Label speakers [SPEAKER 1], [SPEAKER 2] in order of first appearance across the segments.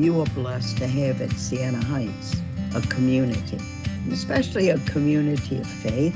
[SPEAKER 1] you are blessed to have at Siena Heights, a community, especially a community of faith.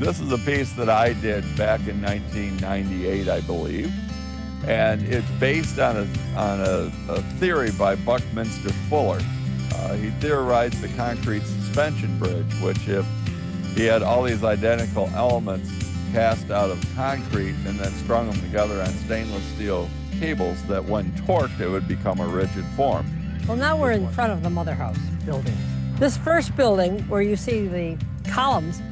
[SPEAKER 2] This is a piece that I did back in 1998, I believe, and it's based on a theory by Buckminster Fuller. He theorized the concrete suspension bridge, which if he had all these identical elements cast out of concrete and then strung them together on stainless steel cables, that when torqued, it would become a rigid form.
[SPEAKER 3] Well, now we're in front of the Mother House building. This first building where you see the columns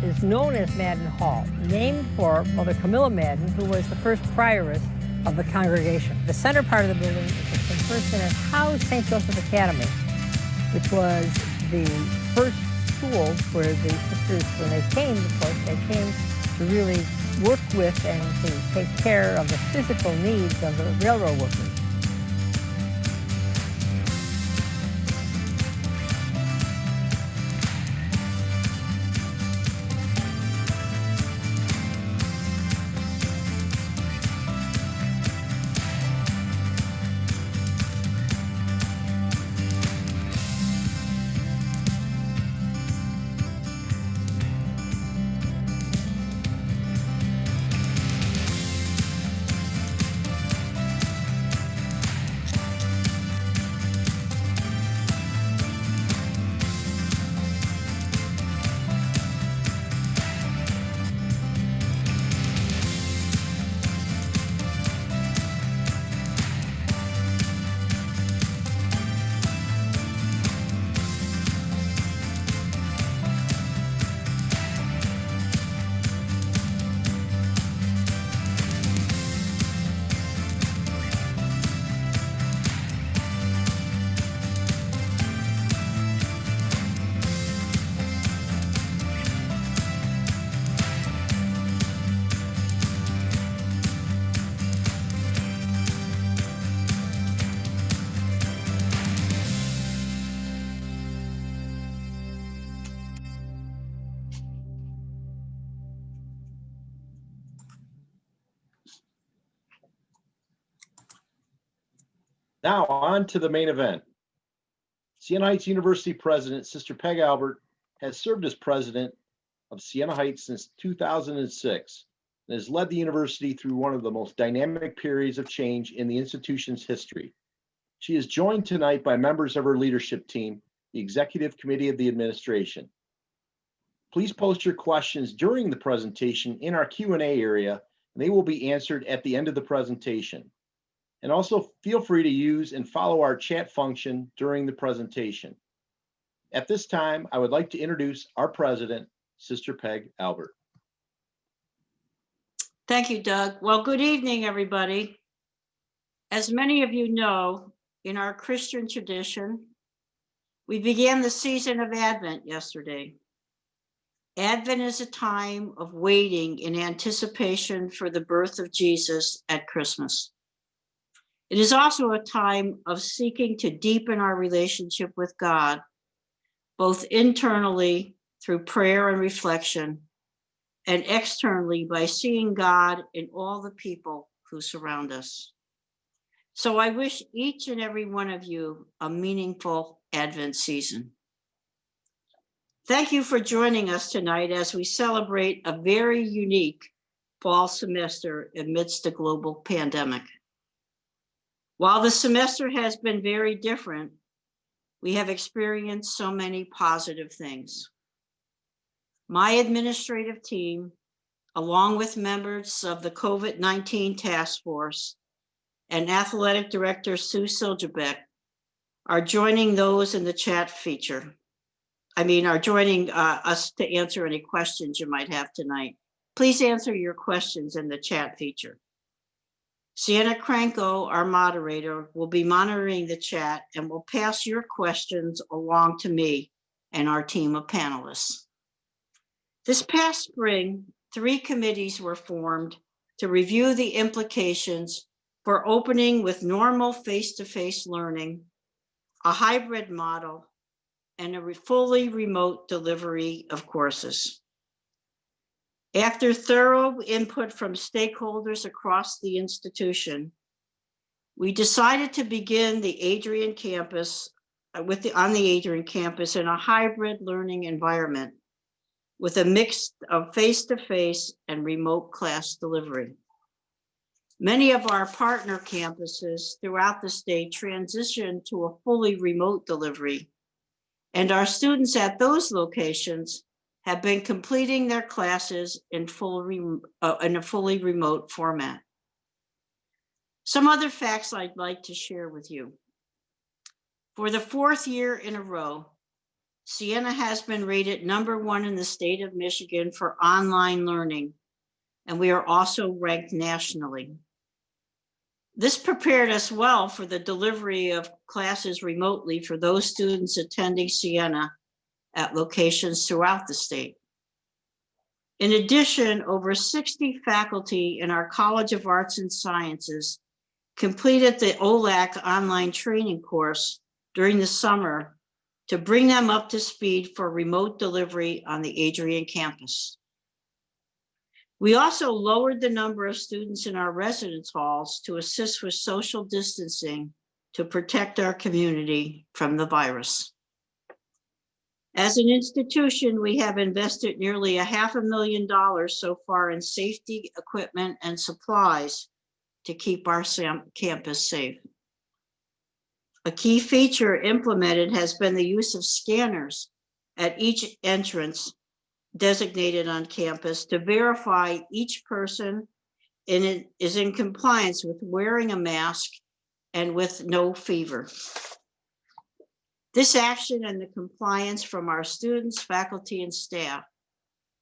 [SPEAKER 3] is known as Madden Hall, named for Mother Camilla Madden, who was the first prioress of the congregation. The center part of the building is first and housed St. Joseph Academy, which was the first school where the sisters, when they came, of course, they came to really work with and to take care of the physical needs of the railroad workers.
[SPEAKER 4] Now on to the main event. Siena Heights University President, Sister Peg Albert, has served as president of Siena Heights since 2006 and has led the university through one of the most dynamic periods of change in the institution's history. She is joined tonight by members of her leadership team, the Executive Committee of the Administration. Please post your questions during the presentation in our Q&A area, and they will be answered at the end of the presentation. And also feel free to use and follow our chat function during the presentation. At this time, I would like to introduce our president, Sister Peg Albert.
[SPEAKER 5] Thank you, Doug. Well, good evening, everybody. As many of you know, in our Christian tradition, we began the season of Advent yesterday. Advent is a time of waiting in anticipation for the birth of Jesus at Christmas. It is also a time of seeking to deepen our relationship with God, both internally through prayer and reflection, and externally by seeing God in all the people who surround us. So I wish each and every one of you a meaningful Advent season. Thank you for joining us tonight as we celebrate a very unique fall semester amidst a global pandemic. While the semester has been very different, we have experienced so many positive things. My administrative team, along with members of the COVID-19 task force and athletic director Sue Siljebeck, are joining those in the chat feature. Are joining us to answer any questions you might have tonight. Please answer your questions in the chat feature. Sienna Cranko, our moderator, will be monitoring the chat and will pass your questions along to me and our team of panelists. This past spring, 3 committees were formed to review the implications for opening with normal face-to-face learning, a hybrid model, and a fully remote delivery of courses. After thorough input from stakeholders across the institution, we decided to begin the Adrian campus on the Adrian campus in a hybrid learning environment with a mix of face-to-face and remote class delivery. Many of our partner campuses throughout the state transitioned to a fully remote delivery, and our students at those locations have been completing their classes in a fully remote format. Some other facts I'd like to share with you. For the 4th year in a row, Siena has been rated #1 in the state of Michigan for online learning, and we are also ranked nationally. This prepared us well for the delivery of classes remotely for those students attending Siena at locations throughout the state. In addition, over 60 faculty in our College of Arts and Sciences completed the OLAC online training course during the summer to bring them up to speed for remote delivery on the Adrian campus. We also lowered the number of students in our residence halls to assist with social distancing to protect our community from the virus. As an institution, we have invested nearly $500,000 so far in safety equipment and supplies to keep our campus safe. A key feature implemented has been the use of scanners at each entrance designated on campus to verify each person is in compliance with wearing a mask and with no fever. This action and the compliance from our students, faculty, and staff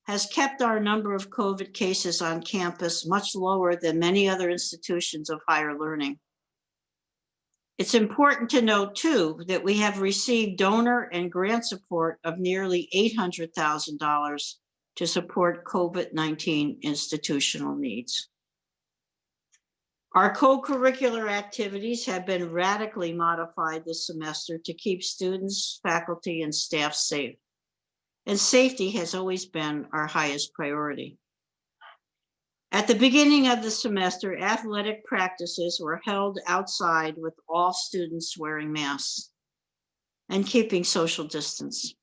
[SPEAKER 5] has kept our number of COVID cases on campus much lower than many other institutions of higher learning. It's important to note, too, that we have received donor and grant support of nearly $800,000 to support COVID-19 institutional needs. Our co-curricular activities have been radically modified this semester to keep students, faculty, and staff safe. And safety has always been our highest priority. At the beginning of the semester, athletic practices were held outside with all students wearing masks and keeping social distance.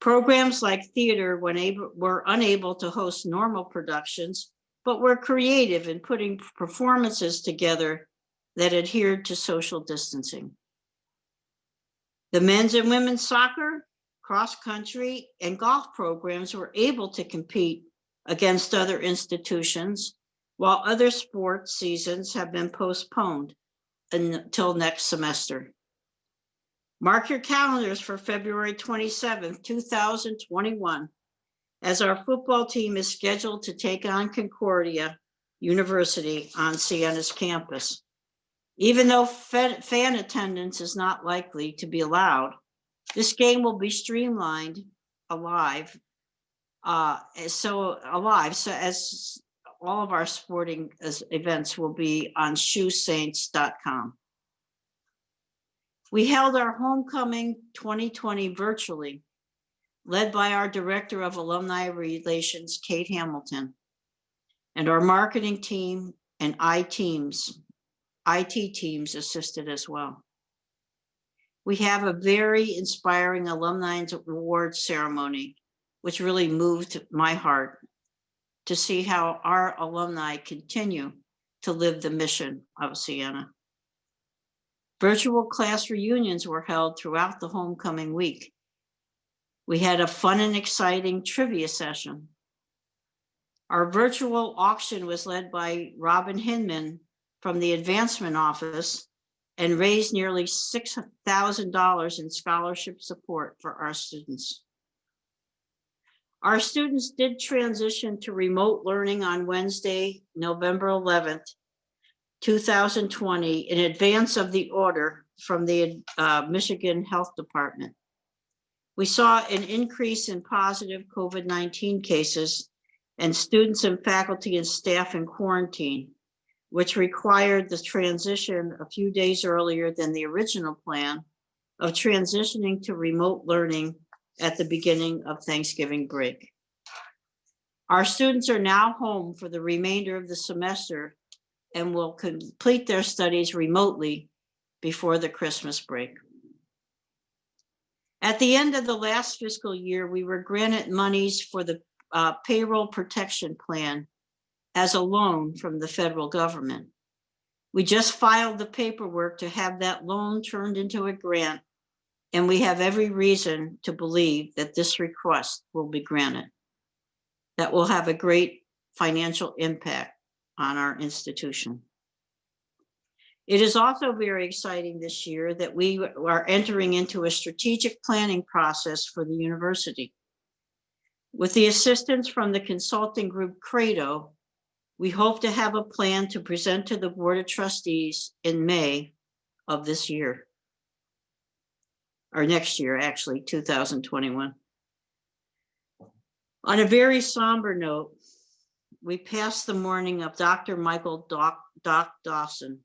[SPEAKER 5] Programs like theater were unable to host normal productions, but were creative in putting performances together that adhered to social distancing. The men's and women's soccer, cross country, and golf programs were able to compete against other institutions, while other sports seasons have been postponed until next semester. Mark your calendars for February 27th, 2021, as our football team is scheduled to take on Concordia University on Siena's campus. Even though fan attendance is not likely to be allowed, this game will be streamlined live, so as all of our sporting events will be on SHUSaints.com. We held our homecoming 2020 virtually, led by our Director of Alumni Relations, Kate Hamilton, and our marketing team and IT teams assisted as well. We have a very inspiring alumni award ceremony, which really moved my heart to see how our alumni continue to live the mission of Siena. Virtual class reunions were held throughout the homecoming week. We had a fun and exciting trivia session. Our virtual auction was led by Robin Hinman from the Advancement Office and raised nearly $6,000 in scholarship support for our students. Our students did transition to remote learning on Wednesday, November 11th, 2020, in advance of the order from the Michigan Health Department. We saw an increase in positive COVID-19 cases and students and faculty and staff in quarantine, which required the transition a few days earlier than the original plan of transitioning to remote learning at the beginning of Thanksgiving break. Our students are now home for the remainder of the semester and will complete their studies remotely before the Christmas break. At the end of the last fiscal year, we were granted monies for the payroll protection plan as a loan from the federal government. We just filed the paperwork to have that loan turned into a grant, and we have every reason to believe that this request will be granted. That will have a great financial impact on our institution. It is also very exciting this year that we are entering into a strategic planning process for the university. With the assistance from the consulting group Credo, we hope to have a plan to present to the Board of Trustees in May of this year, or next year, actually, 2021. On a very somber note, we passed the morning of Dr. Michael Doc Dawson,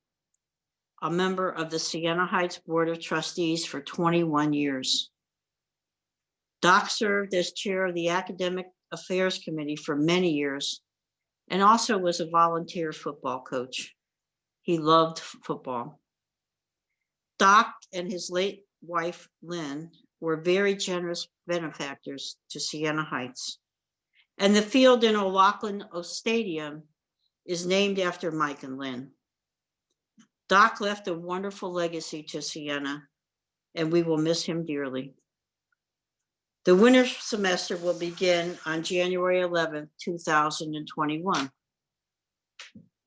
[SPEAKER 5] a member of the Siena Heights Board of Trustees for 21 years. Doc served as chair of the Academic Affairs Committee for many years and also was a volunteer football coach. He loved football. Doc and his late wife, Lynn, were very generous benefactors to Siena Heights. And the field in O'Loughlin Stadium is named after Mike and Lynn. Doc left a wonderful legacy to Siena, and we will miss him dearly. The winter semester will begin on January 11th, 2021.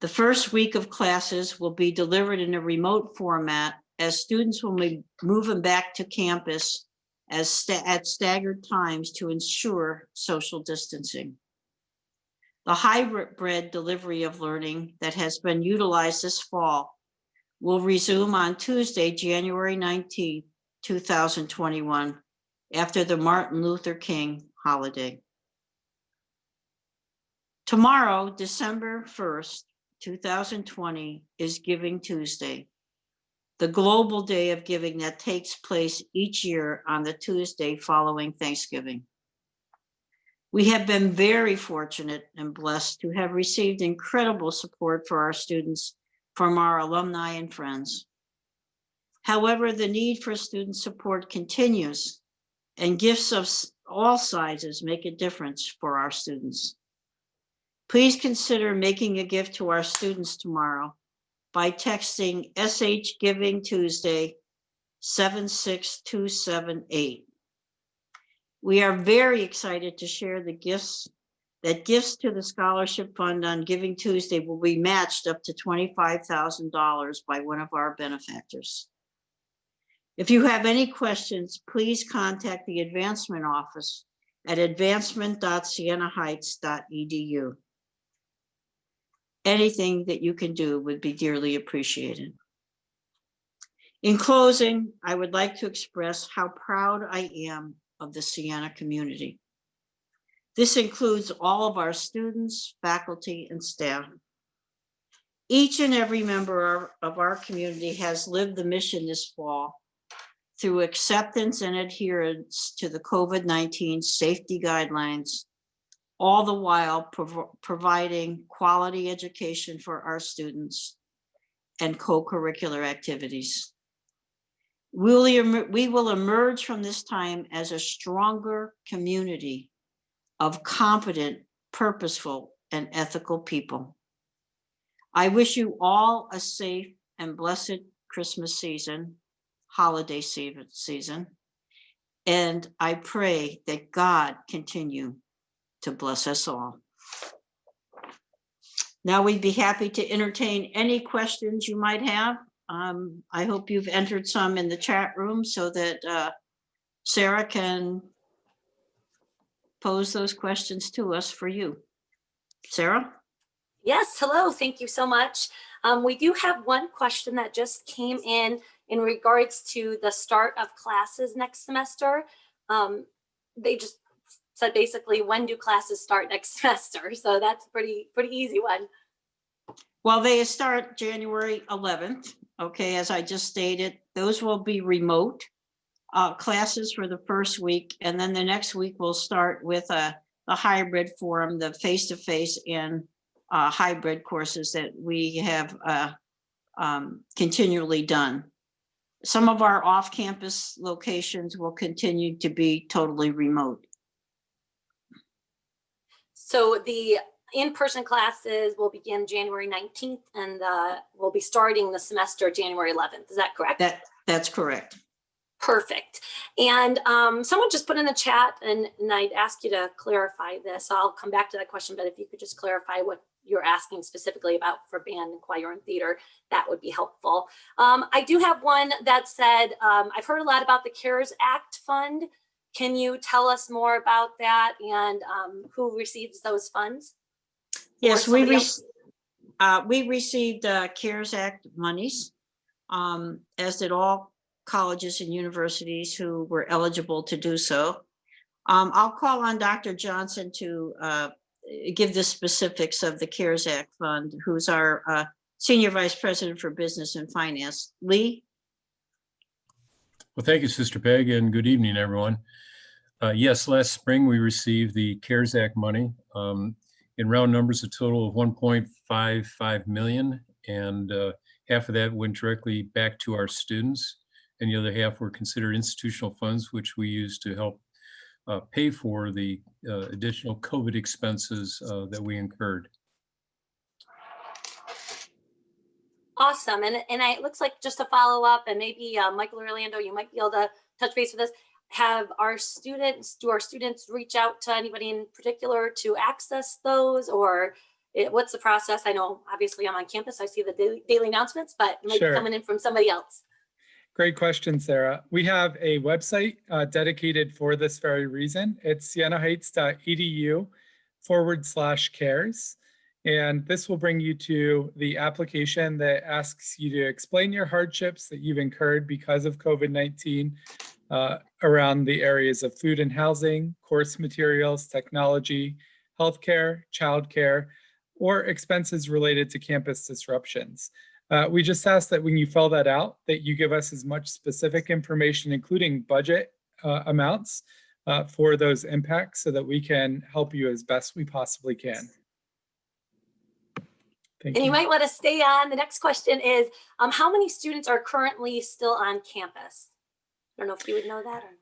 [SPEAKER 5] The first week of classes will be delivered in a remote format as students will be moving back to campus at staggered times to ensure social distancing. The hybrid delivery of learning that has been utilized this fall will resume on Tuesday, January 19th, 2021, after the Martin Luther King holiday. Tomorrow, December 1st, 2020, is Giving Tuesday, the global day of giving that takes place each year on the Tuesday following Thanksgiving. We have been very fortunate and blessed to have received incredible support for our students from our alumni and friends. However, the need for student support continues, and gifts of all sizes make a difference for our students. Please consider making a gift to our students tomorrow by texting SH Giving Tuesday 76278. We are very excited to share the gifts to the scholarship fund on Giving Tuesday will be matched up to $25,000 by one of our benefactors. If you have any questions, please contact the Advancement Office at advancement.sienaheights.edu. Anything that you can do would be dearly appreciated. In closing, I would like to express how proud I am of the Siena community. This includes all of our students, faculty, and staff. Each and every member of our community has lived the mission this fall through acceptance and adherence to the COVID-19 safety guidelines, all the while providing quality education for our students and co-curricular activities. We will emerge from this time as a stronger community of competent, purposeful, and ethical people. I wish you all a safe and blessed Christmas season, holiday season. And I pray that God continue to bless us all. Now we'd be happy to entertain any questions you might have. I hope you've entered some in the chat room so that Sarah can pose those questions to us for you. Sarah?
[SPEAKER 6] Yes, hello, thank you so much. We do have one question that just came in regards to the start of classes next semester. They just said basically, when do classes start next semester? So that's a pretty easy one.
[SPEAKER 5] Well, they start January 11th. Okay, as I just stated, those will be remote classes for the first week. And then the next week we'll start with the hybrid forum, the face-to-face and hybrid courses that we have continually done. Some of our off-campus locations will continue to be totally remote.
[SPEAKER 6] So the in-person classes will begin January 19th and we'll be starting the semester January 11th. Is that correct?
[SPEAKER 5] That's correct.
[SPEAKER 6] Perfect. And someone just put in the chat and I'd ask you to clarify this. I'll come back to that question, but if you could just clarify what you're asking specifically about for band and choir and theater, that would be helpful. I do have one that said, I've heard a lot about the CARES Act fund. Can you tell us more about that and who receives those funds?
[SPEAKER 5] Yes, we received CARES Act monies, as did all colleges and universities who were eligible to do so. I'll call on Dr. Johnson to give the specifics of the CARES Act fund, who's our Senior Vice President for Business and Finance. Lee?
[SPEAKER 7] Well, thank you, Sister Peg, and good evening, everyone. Yes, last spring we received the CARES Act money. In round numbers, a total of 1.55 million, and half of that went directly back to our students, and the other half were considered institutional funds, which we use to help pay for the additional COVID expenses that we incurred.
[SPEAKER 6] Awesome. And it looks like, just to follow up, and maybe Michael or Orlando, you might be able to touch base with us. Do our students reach out to anybody in particular to access those, or what's the process? I know obviously I'm on campus, I see the daily announcements, but it might be coming in from somebody else.
[SPEAKER 8] Great question, Sarah. We have a website dedicated for this very reason. It's sienaheights.edu/cares. And this will bring you to the application that asks you to explain your hardships that you've incurred because of COVID-19 around the areas of food and housing, course materials, technology, healthcare, childcare, or expenses related to campus disruptions. We just ask that when you fill that out, that you give us as much specific information, including budget amounts for those impacts, so that we can help you as best we possibly can. Thank you.
[SPEAKER 6] You might want to stay on. The next question is, how many students are currently still on campus? I don't know if you would know that or not.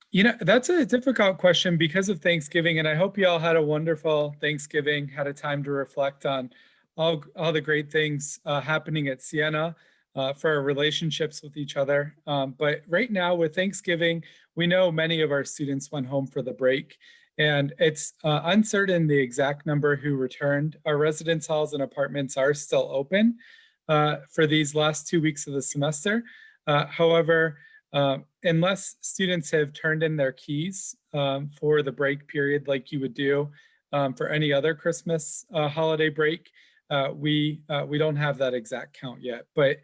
[SPEAKER 8] You know, that's a difficult question because of Thanksgiving, and I hope you all had a wonderful Thanksgiving, had a time to reflect on all the great things happening at Siena for our relationships with each other. But right now with Thanksgiving, we know many of our students went home for the break, and it's uncertain the exact number who returned. Our residence halls and apartments are still open for these last 2 weeks of the semester. However, unless students have turned in their keys for the break period like you would do for any other Christmas holiday break, we don't have that exact count yet, but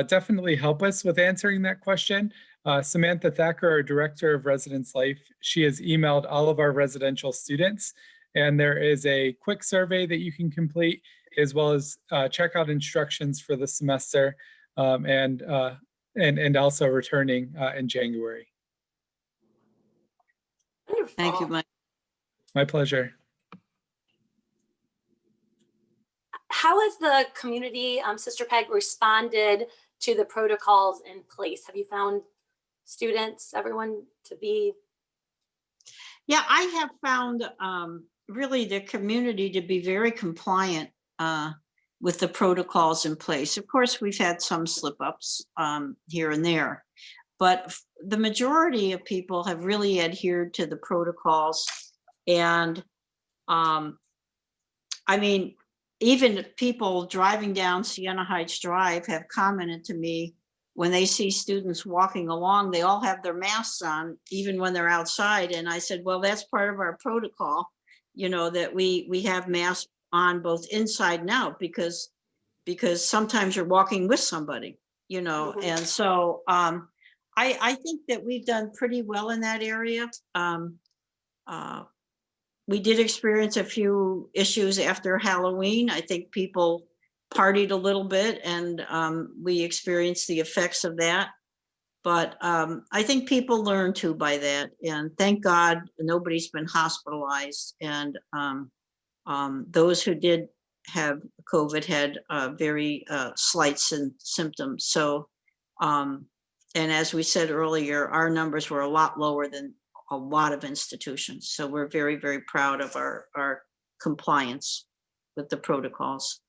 [SPEAKER 8] definitely help us with answering that question. Samantha Thacker, our Director of Residence Life, she has emailed all of our residential students, and there is a quick survey that you can complete, as well as check out instructions for the semester and also returning in January.
[SPEAKER 6] Wonderful.
[SPEAKER 5] Thank you, Mike.
[SPEAKER 8] My pleasure.
[SPEAKER 6] How has the community, Sister Peg, responded to the protocols in place? Have you found students, everyone, to be?
[SPEAKER 5] Yeah, I have found really the community to be very compliant with the protocols in place. Of course, we've had some slip ups here and there, but the majority of people have really adhered to the protocols. And I mean, even people driving down Siena Heights Drive have commented to me when they see students walking along, they all have their masks on, even when they're outside. And I said, well, that's part of our protocol, you know, that we have masks on both inside and out, because sometimes you're walking with somebody, you know.
[SPEAKER 6] Mhm.
[SPEAKER 5] And so I think that we've done pretty well in that area. We did experience a few issues after Halloween. I think people partied a little bit, and we experienced the effects of that. But I think people learn too by that. And thank God nobody's been hospitalized. And those who did have COVID had very slight symptoms. So, and as we said earlier, our numbers were a lot lower than a lot of institutions. So we're very, very proud of our compliance with the protocols.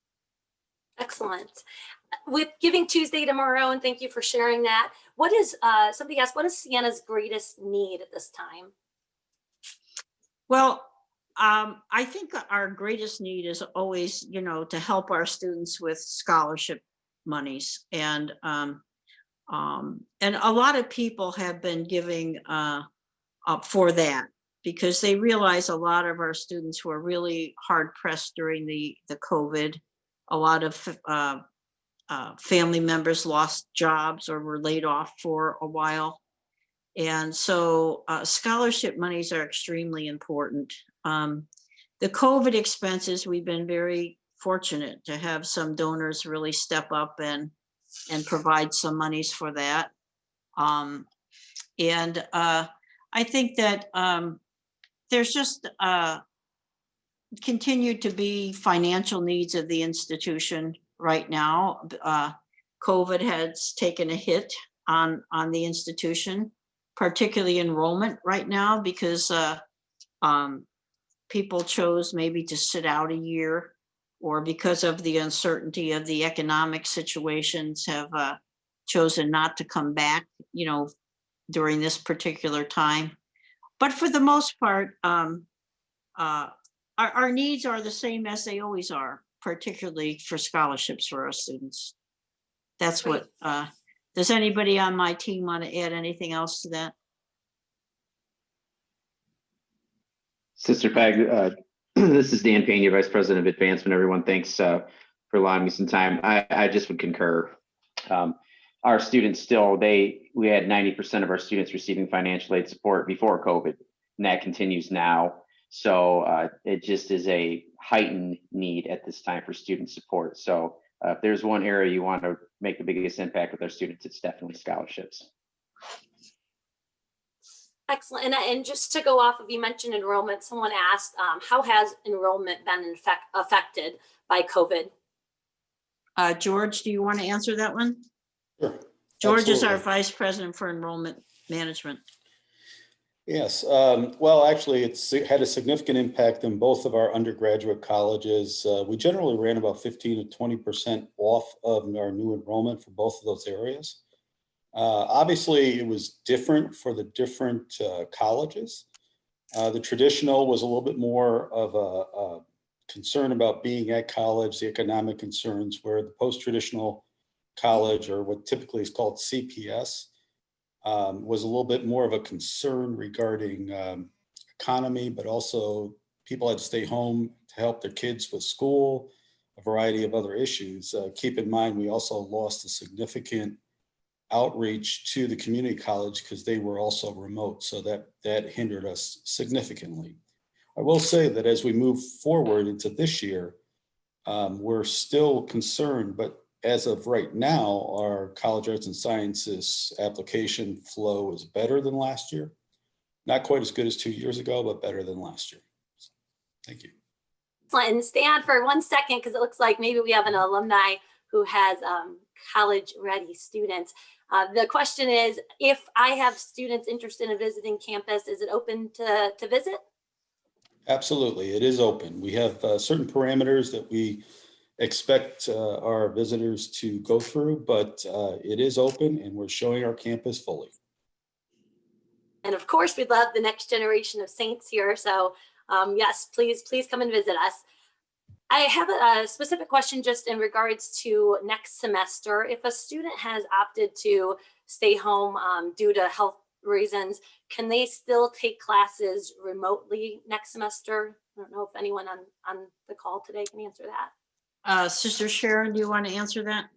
[SPEAKER 6] Excellent. With Giving Tuesday tomorrow, and thank you for sharing that. What is, somebody asked, what is Siena's greatest need at this time?
[SPEAKER 5] Well, I think our greatest need is always, you know, to help our students with scholarship monies. And a lot of people have been giving up for that, because they realize a lot of our students were really hard pressed during the COVID. A lot of family members lost jobs or were laid off for a while. And so scholarship monies are extremely important. The COVID expenses, we've been very fortunate to have some donors really step up and provide some monies for that. I think that there's just continued to be financial needs of the institution right now. COVID has taken a hit on the institution, particularly enrollment right now, because people chose maybe to sit out a year, or because of the uncertainty of the economic situations have chosen not to come back, you know, during this particular time. But for the most part, our needs are the same as they always are, particularly for scholarships for our students. That's what, does anybody on my team want to add anything else to that?
[SPEAKER 9] Sister Peg, this is Dan Pena, Vice President of Advancement. Everyone, thanks for allowing me some time. I just would concur. Our students still, we had 90% of our students receiving financial aid support before COVID, and that continues now. So it just is a heightened need at this time for student support. So if there's one area you want to make the biggest impact with our students, it's definitely scholarships.
[SPEAKER 6] Excellent. And just to go off of, you mentioned enrollment, someone asked, how has enrollment been affected by COVID?
[SPEAKER 5] George, do you want to answer that one?
[SPEAKER 10] Sure.
[SPEAKER 5] George
[SPEAKER 10] Absolutely.
[SPEAKER 5] is our Vice President for Enrollment Management.
[SPEAKER 10] Yes. Well, actually, it's had a significant impact in both of our undergraduate colleges. We generally ran about 15 to 20% off of our new enrollment for both of those areas. Obviously, it was different for the different colleges. The traditional was a little bit more of a concern about being at college, the economic concerns, where the post-traditional college, or what typically is called CPS, was a little bit more of a concern regarding economy, but also people had to stay home to help their kids with school, a variety of other issues. Keep in mind, we also lost a significant outreach to the community college because they were also remote. So that hindered us significantly. I will say that as we move forward into this year, we're still concerned, but as of right now, our College Arts and Sciences application flow is better than last year. Not quite as good as 2 years ago, but better than last year. So, thank you.
[SPEAKER 6] And stand for 1 second, because it looks like maybe we have an alumni who has college-ready students. The question is, if I have students interested in visiting campus, is it open to visit?
[SPEAKER 10] Absolutely, it is open. We have certain parameters that we expect our visitors to go through, but it is open and we're showing our campus fully.
[SPEAKER 6] And of course, we'd love the next generation of Saints here. So yes, please come and visit us. I have a specific question just in regards to next semester. If a student has opted to stay home due to health reasons, can they still take classes remotely next semester? I don't know if anyone on the call today can answer that.
[SPEAKER 5] Sister Sharon, do you want to answer that?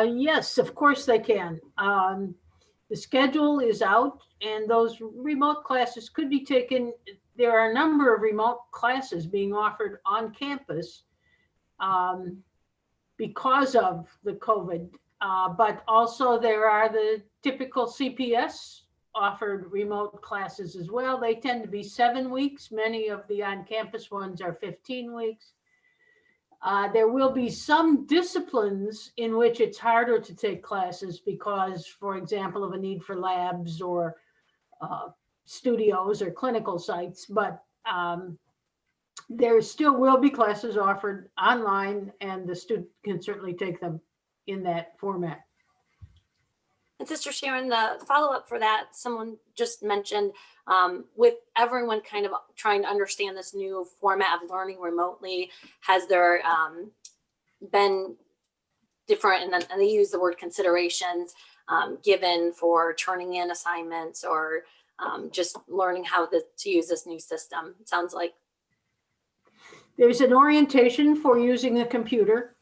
[SPEAKER 11] Yes, of course they can. The schedule is out and those remote classes could be taken. There are a number of remote classes being offered on campus because of the COVID, but also there are the typical CPS offered remote classes as well. They tend to be 7 weeks. Many of the on-campus ones are 15 weeks. There will be some disciplines in which it's harder to take classes because, for example, of a need for labs or studios or clinical sites, but there still will be classes offered online and the student can certainly take them in that format.
[SPEAKER 6] And Sister Sharon, the follow-up for that, someone just mentioned with everyone kind of trying to understand this new format of learning remotely, has there been different, and they use the word considerations given for turning in assignments or just learning how to use this new system? It sounds like.
[SPEAKER 11] There's an orientation for using a computer.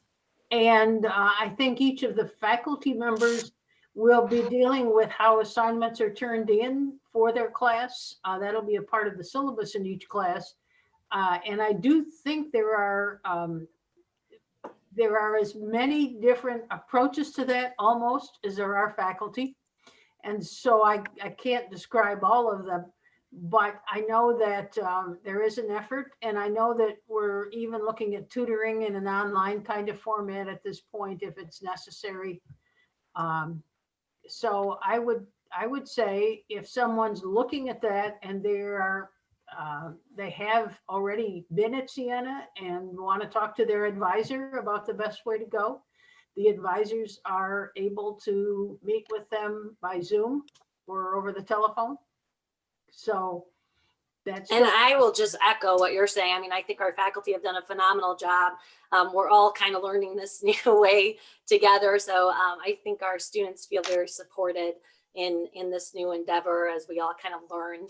[SPEAKER 11] And I think each of the faculty members will be dealing with how assignments are turned in for their class. That'll be a part of the syllabus in each class. And I do think there are as many different approaches to that almost as there are faculty. And so I can't describe all of them, but I know that there is an effort, and I know that we're even looking at tutoring in an online kind of format at this point if it's necessary. So I would say if someone's looking at that and they have already been at Siena and want to talk to their advisor about the best way to go, the advisors are able to meet with them by Zoom or over the telephone. So that's.
[SPEAKER 6] And I will just echo what you're saying. I mean, I think our faculty have done a phenomenal job. We're all kind of learning this new way together. So I think our students feel very supported in this new endeavor as we all kind of learn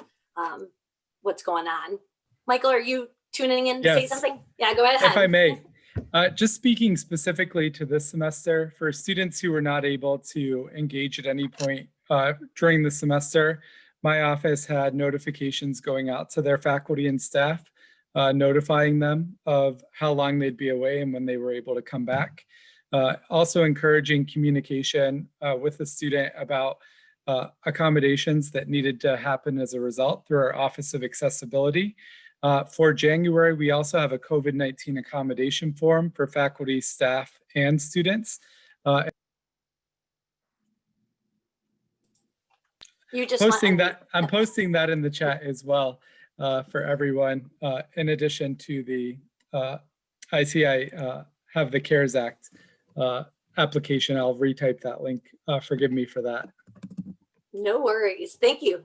[SPEAKER 6] what's going on. Michael, are you tuning in to say something? Yeah, go ahead.
[SPEAKER 8] If I may. Just speaking specifically to this semester, for students who were not able to engage at any point during the semester, my office had notifications going out to their faculty and staff, notifying them of how long they'd be away and when they were able to come back. Also encouraging communication with the student about accommodations that needed to happen as a result through our Office of Accessibility. For January, we also have a COVID-19 accommodation form for faculty, staff, and students. I'm posting that in the chat as well for everyone. In addition to the, I see I have the CARES Act application. I'll retype that link. Forgive me for that.
[SPEAKER 6] No worries. Thank you.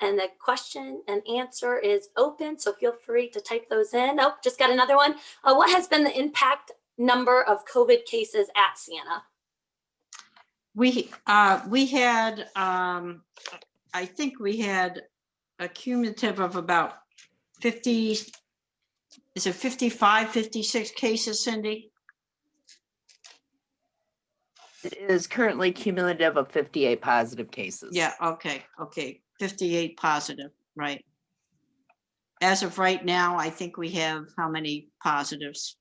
[SPEAKER 6] And the question and answer is open, so feel free to type those in. Oh, just got another one. What has been the impact number of COVID cases at Siena?
[SPEAKER 5] We had, I think we had a cumulative of about 50, is it 55, 56 cases, Cindy?
[SPEAKER 12] It is currently cumulative of 58 positive cases.
[SPEAKER 5] Yeah, okay. 58 positive, right. As of right now, I think we have how many positives?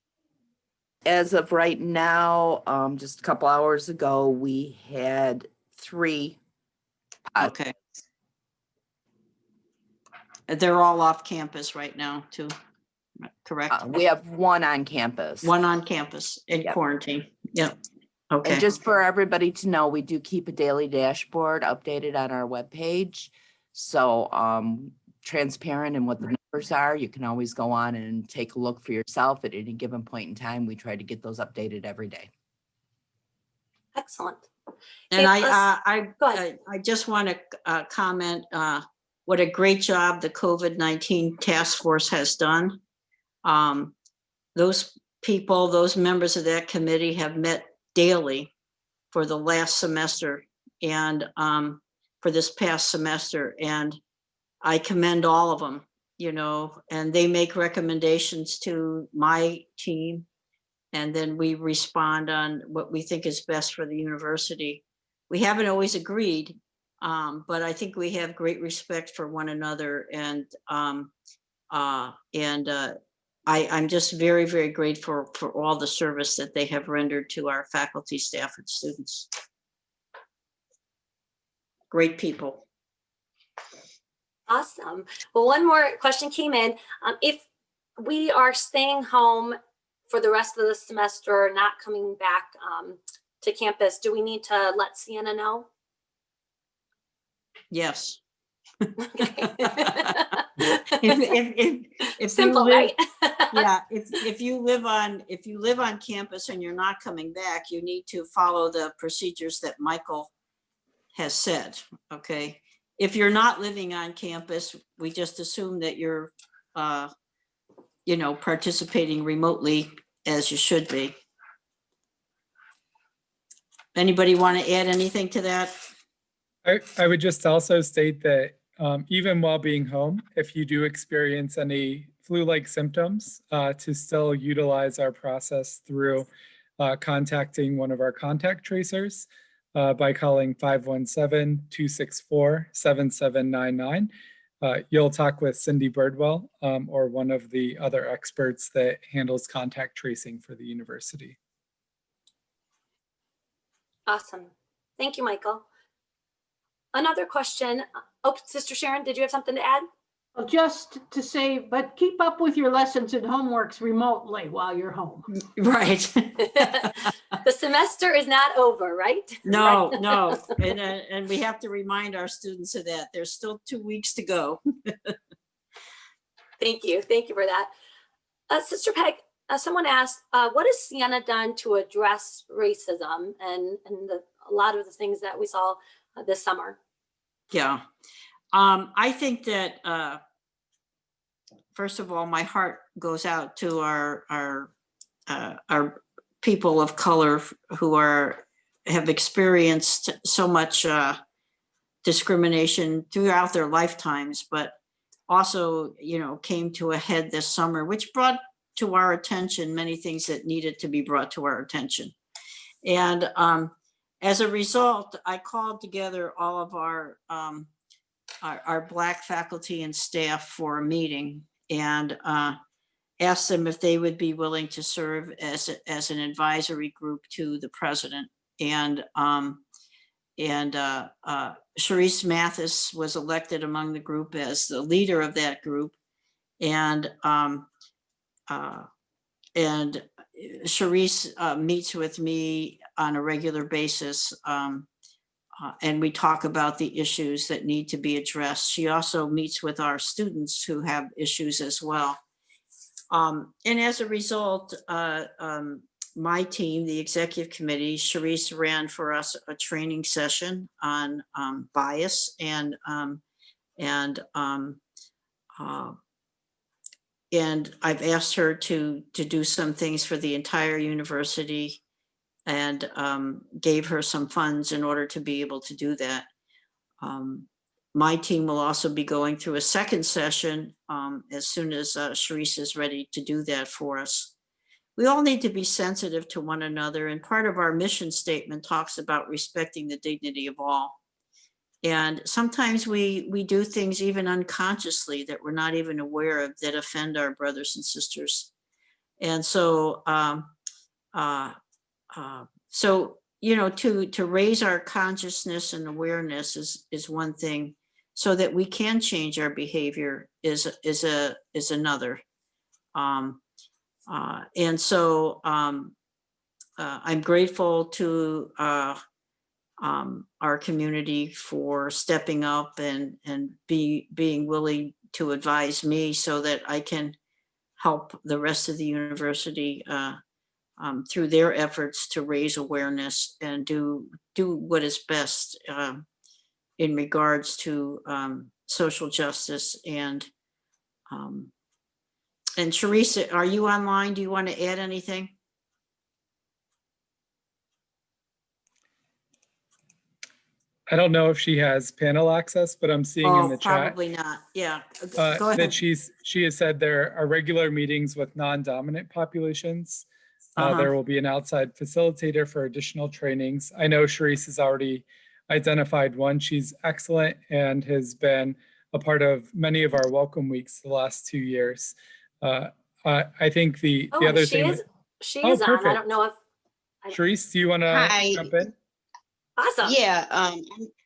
[SPEAKER 12] As of right now, just a couple hours ago, we had 3 positives.
[SPEAKER 5] Okay. They're all off campus right now too, correct?
[SPEAKER 12] We have 1 on campus.
[SPEAKER 5] 1 on campus in quarantine. Yep. Okay.
[SPEAKER 12] And just for everybody to know, we do keep a daily dashboard updated on our webpage. So transparent in what the numbers are. You can always go on and take a look for yourself at any given point in time. We try to get those updated every day.
[SPEAKER 6] Excellent.
[SPEAKER 5] And
[SPEAKER 6] If go ahead.
[SPEAKER 5] I just want to comment what a great job the COVID-19 task force has done. Those people, those members of that committee have met daily for the last semester and for this past semester. And I commend all of them, you know, and they make recommendations to my team. And then we respond on what we think is best for the university. We haven't always agreed, but I think we have great respect for one another. And I'm just very, very grateful for all the service that they have rendered to our faculty, staff, and students. Great people.
[SPEAKER 6] Awesome. Well, one more question came in. If we are staying home for the rest of the semester, not coming back to campus, do we need to let Siena know?
[SPEAKER 5] Yes. if
[SPEAKER 6] Simple,
[SPEAKER 5] you live,
[SPEAKER 6] right?
[SPEAKER 5] yeah, if you live on campus and you're not coming back, you need to follow the procedures that Michael has said. Okay. If you're not living on campus, we just assume that you're you know, participating remotely as you should be. Anybody want to add anything to that?
[SPEAKER 8] I would just also state that even while being home, if you do experience any flu-like symptoms, to still utilize our process through contacting one of our contact tracers by calling 517-264-7799. You'll talk with Cindy Birdwell or one of the other experts that handles contact tracing for the university.
[SPEAKER 6] Awesome. Thank you, Michael. Another question. Oh, Sister Sharon, did you have something to add?
[SPEAKER 11] Well, just to say, but keep up with your lessons and homeworks remotely while you're home.
[SPEAKER 5] Right.
[SPEAKER 6] The semester is not over, right?
[SPEAKER 5] No,
[SPEAKER 6] Right.
[SPEAKER 5] no. And we have to remind our students of that. There's still 2 weeks to go.
[SPEAKER 6] Thank you. Thank you for that. Sister Peg, someone asked, what has Siena done to address racism and a lot of the things that we saw this summer?
[SPEAKER 5] Yeah. I think that, first of all, my heart goes out to our people of color who have experienced so much discrimination throughout their lifetimes, but also, you know, came to a head this summer, which brought to our attention many things that needed to be brought to our attention. And as a result, I called together all of our Black faculty and staff for a meeting and asked them if they would be willing to serve as an advisory group to the president. And Sharice Mathis was elected among the group as the leader of that group. And Sharice meets with me on a regular basis. And we talk about the issues that need to be addressed. She also meets with our students who have issues as well. And as a result, my team, the executive committee, Sharice ran for us a training session on bias and I've asked her to do some things for the entire university and gave her some funds in order to be able to do that. My team will also be going through a second session as soon as Sharice is ready to do that for us. We all need to be sensitive to one another, and part of our mission statement talks about respecting the dignity of all. And sometimes we do things even unconsciously that we're not even aware of that offend our brothers and sisters. And so, you know, to raise our consciousness and awareness is one thing, so that we can change our behavior is another. And so I'm grateful to our community for stepping up and being willing to advise me so that I can help the rest of the university through their efforts to raise awareness and do what is best in regards to social justice. And Teresa, are you online? Do you want to add anything?
[SPEAKER 8] I don't know if she has panel access, but I'm seeing in the chat
[SPEAKER 5] Probably not. Yeah. Go ahead.
[SPEAKER 8] that she has said there are regular meetings with non-dominant populations. There will be an outside facilitator for additional trainings. I know Sharice has already identified one. She's excellent and has been a part of many of our welcome weeks the last 2 years. I think the other thing.
[SPEAKER 6] She is on.
[SPEAKER 8] Perfect.
[SPEAKER 6] I don't know if.
[SPEAKER 8] Sharice, do you want to jump in?
[SPEAKER 6] Awesome.
[SPEAKER 13] Yeah,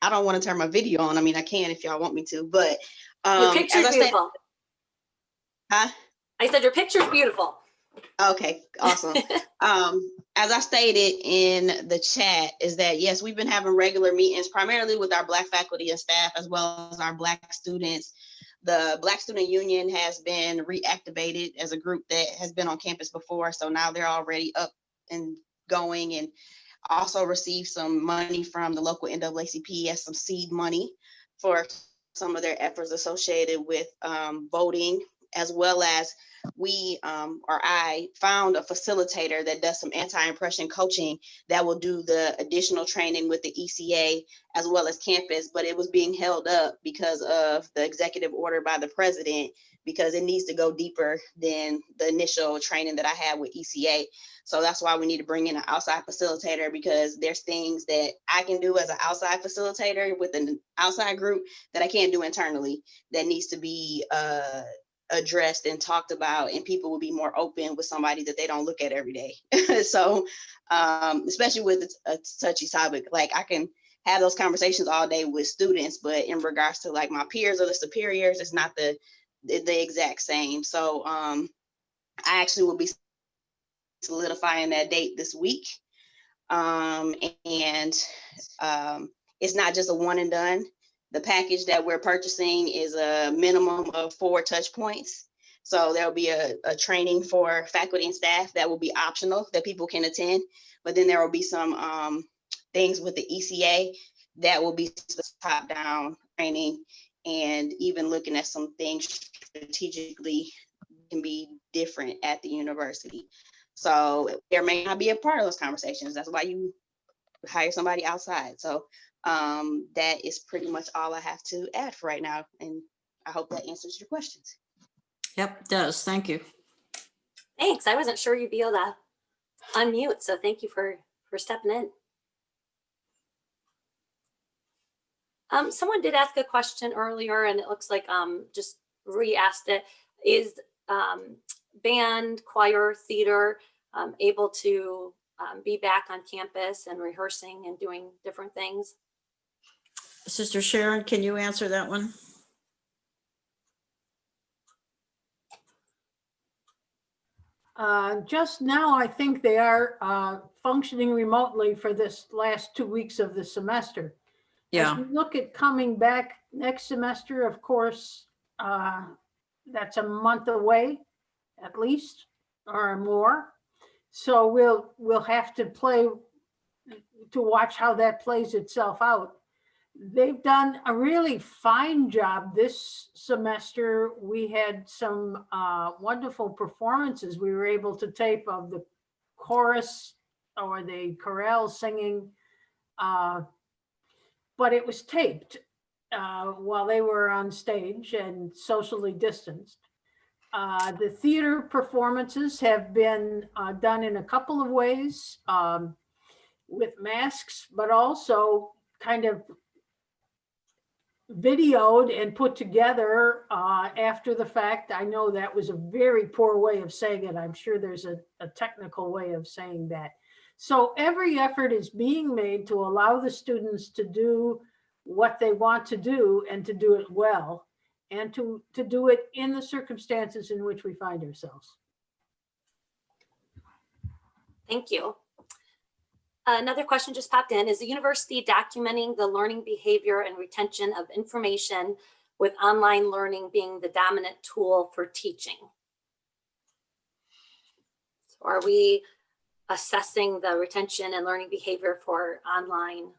[SPEAKER 13] I don't want to turn my video on. I mean, I can if y'all want me to, but
[SPEAKER 6] your picture's beautiful.
[SPEAKER 13] Huh?
[SPEAKER 6] I said your picture's beautiful.
[SPEAKER 13] Okay, awesome. As I stated in the chat, is that yes, we've been having regular meetings primarily with our Black faculty and staff as well as our Black students. The Black Student Union has been reactivated as a group that has been on campus before, so now they're already up and going, and also received some money from the local NAACP as some seed money for some of their efforts associated with voting, as well as I found a facilitator that does some anti-impression coaching that will do the additional training with the ECA as well as campus, but it was being held up because of the executive order by the president, because it needs to go deeper than the initial training that I had with ECA. So that's why we need to bring in an outside facilitator, because there's things that I can do as an outside facilitator with an outside group that I can't do internally, that needs to be addressed and talked about, and people will be more open with somebody that they don't look at every day. So especially with a touchy topic, like I can have those conversations all day with students, but in regards to like my peers or the superiors, it's not the exact same. So I actually will be solidifying that date this week. It's not just a one and done. The package that we're purchasing is a minimum of 4 touch points. So there'll be a training for faculty and staff that will be optional, that people can attend. But then there will be some things with the ECA that will be top-down training, and even looking at some things strategically can be different at the university. So there may not be a part of those conversations. That's why you hire somebody outside. So that is pretty much all I have to add for right now. And I hope that answers your questions.
[SPEAKER 5] Yep, it does. Thank you.
[SPEAKER 6] Thanks. I wasn't sure you'd be able to unmute, so thank you for stepping in. Someone did ask a question earlier, and it looks like just re-asked it. Is band, choir, theater able to be back on campus and rehearsing and doing different things?
[SPEAKER 5] Sister Sharon, can you answer that one?
[SPEAKER 11] Just now, I think they are functioning remotely for this last 2 weeks of the semester.
[SPEAKER 5] Yeah.
[SPEAKER 11] As we look at coming back next semester, of course, that's a month away at least, or more. So we'll have to watch how that plays itself out. They've done a really fine job this semester. We had some wonderful performances. We were able to tape of the chorus or the chorale singing, but it was taped while they were on stage and socially distanced. The theater performances have been done in a couple of ways, with masks, but also kind of videoed and put together after the fact. I know that was a very poor way of saying it. I'm sure there's a technical way of saying that. So every effort is being made to allow the students to do what they want to do and to do it well, and to do it in the circumstances in which we find ourselves.
[SPEAKER 6] Thank you. Another question just popped in. Is the university documenting the learning behavior and retention of information with online learning being the dominant tool for teaching? So are we assessing the retention and learning behavior for online,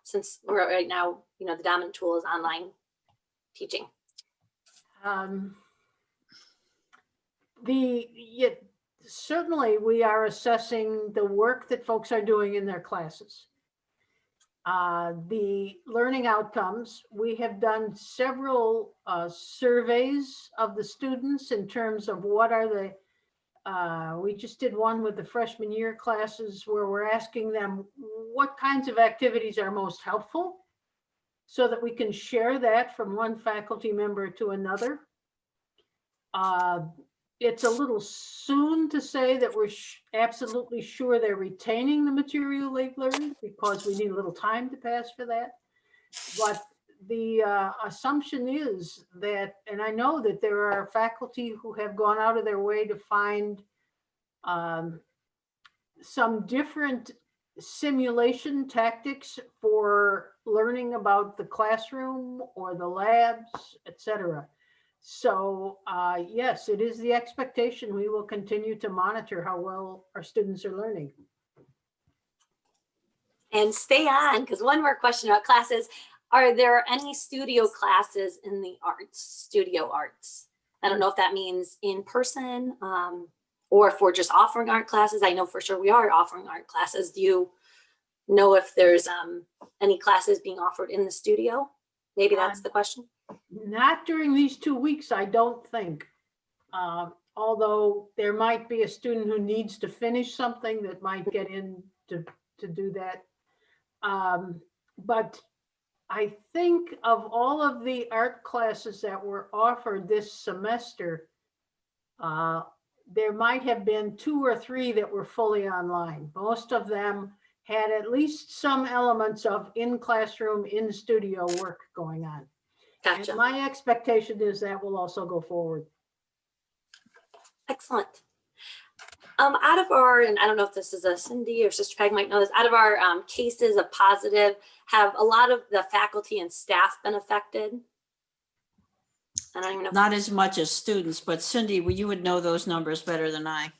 [SPEAKER 6] since we're right now, you know, the dominant tool is online teaching?
[SPEAKER 11] Certainly we are assessing the work that folks are doing in their classes. The learning outcomes, we have done several surveys of the students in terms of what are the, we just did one with the freshman year classes where we're asking them what kinds of activities are most helpful so that we can share that from one faculty member to another. It's a little soon to say that we're absolutely sure they're retaining the material they've learned because we need a little time to pass for that. But the assumption is that, and I know that there are faculty who have gone out of their way to find some different simulation tactics for learning about the classroom or the labs, etc. So yes, it is the expectation we will continue to monitor how well our students are learning.
[SPEAKER 6] And stay on, because one more question about classes. Are there any studio classes in the arts, studio arts? I don't know if that means in person or if we're just offering art classes. I know for sure we are offering art classes. Do you know if there's any classes being offered in the studio? Maybe that's the question.
[SPEAKER 11] Not during these 2 weeks, I don't think. Although there might be a student who needs to finish something that might get in to do that. But I think of all of the art classes that were offered this semester, there might have been 2 or 3 that were fully online. Most of them had at least some elements of in-classroom, in-studio work going on.
[SPEAKER 6] Gotcha.
[SPEAKER 11] And my expectation is that will also go forward.
[SPEAKER 6] Excellent. Out of our, and I don't know if this is a Cindy or Sister Peg might know this, out of our cases of positive, have a lot of the faculty and staff been affected? I don't even know.
[SPEAKER 5] Not as much as students, but Cindy, you would know those numbers better than I.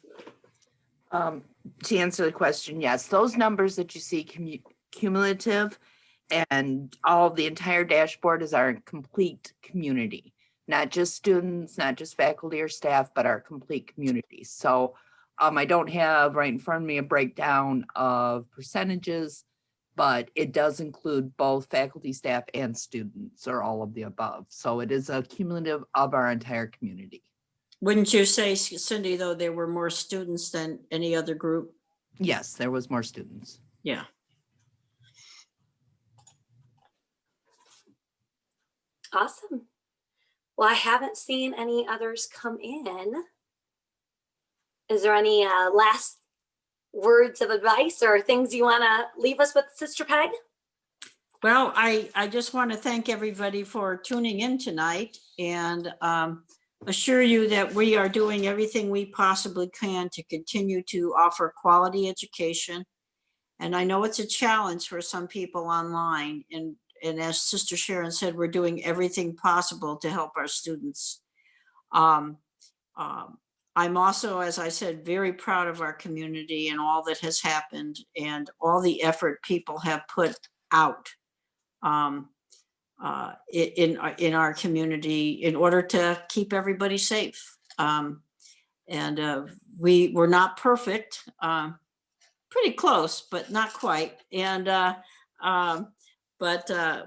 [SPEAKER 12] To answer the question, yes, those numbers that you see cumulative and all the entire dashboard is our complete community, not just students, not just faculty or staff, but our complete community. So I don't have right in front of me a breakdown of percentages, but it does include both faculty, staff, and students, or all of the above. So it is a cumulative of our entire community.
[SPEAKER 5] Wouldn't you say, Cindy, though, there were more students than any other group?
[SPEAKER 12] Yes, there was more students.
[SPEAKER 5] Yeah.
[SPEAKER 6] Awesome. Well, I haven't seen any others come in. Is there any last words of advice or things you want to leave us with, Sister Peg?
[SPEAKER 5] Well, I just want to thank everybody for tuning in tonight and assure you that we are doing everything we possibly can to continue to offer quality education. And I know it's a challenge for some people online. And as Sister Sharon said, we're doing everything possible to help our students. I'm also, as I said, very proud of our community and all that has happened and all the effort people have put out in our community in order to keep everybody safe. We're not perfect, pretty close, but not quite. And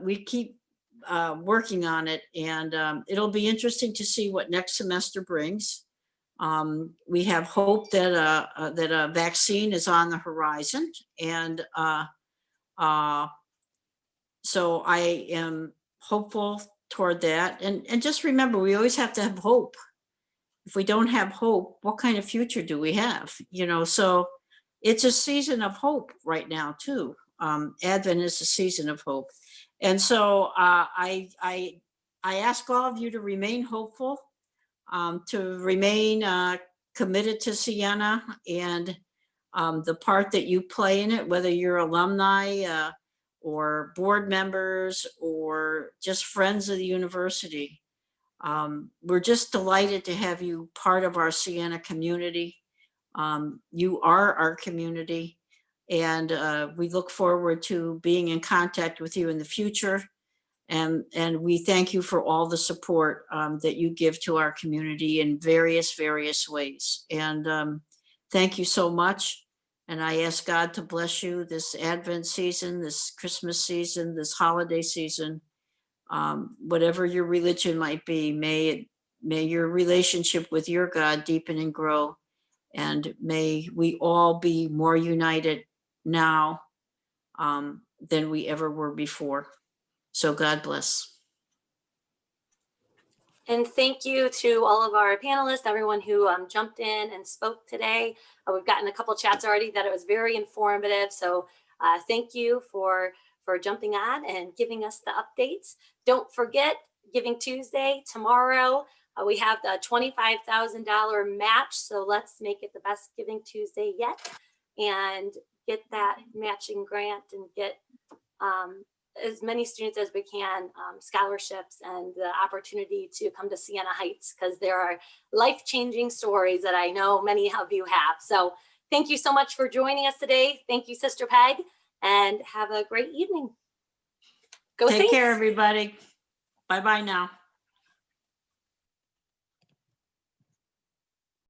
[SPEAKER 5] we keep working on it, and it'll be interesting to see what next semester brings. We have hope that a vaccine is on the horizon, and so I am hopeful toward that. And just remember, we always have to have hope. If we don't have hope, what kind of future do we have? You know, so it's a season of hope right now too. Advent is a season of hope, and so I ask all of you to remain hopeful. To remain committed to Siena and the part that you play in it, whether you're alumni or board members or just friends of the university. We're just delighted to have you part of our Siena community. You are our community, and we look forward to being in contact with you in the future. And we thank you for all the support that you give to our community in various ways. And thank you so much. And I ask God to bless you this Advent season, this Christmas season, this holiday season. Whatever your religion might be, may your relationship with your God deepen and grow. And may we all be more united now than we ever were before. So God bless.
[SPEAKER 6] And thank you to all of our panelists, everyone who jumped in and spoke today. We've gotten a couple chats already that it was very informative. So thank you for jumping on and giving us the updates. Don't forget, Giving Tuesday tomorrow. We have the $25,000 match. So let's make it the best Giving Tuesday yet and get that matching grant and get as many students as we can, scholarships and the opportunity to come to Siena Heights, because there are life-changing stories that I know many of you have. So thank you so much for joining us today. Thank you, Sister Peg, and have a great evening. Go
[SPEAKER 5] Take
[SPEAKER 6] Saints.
[SPEAKER 5] care, everybody. Bye-bye now.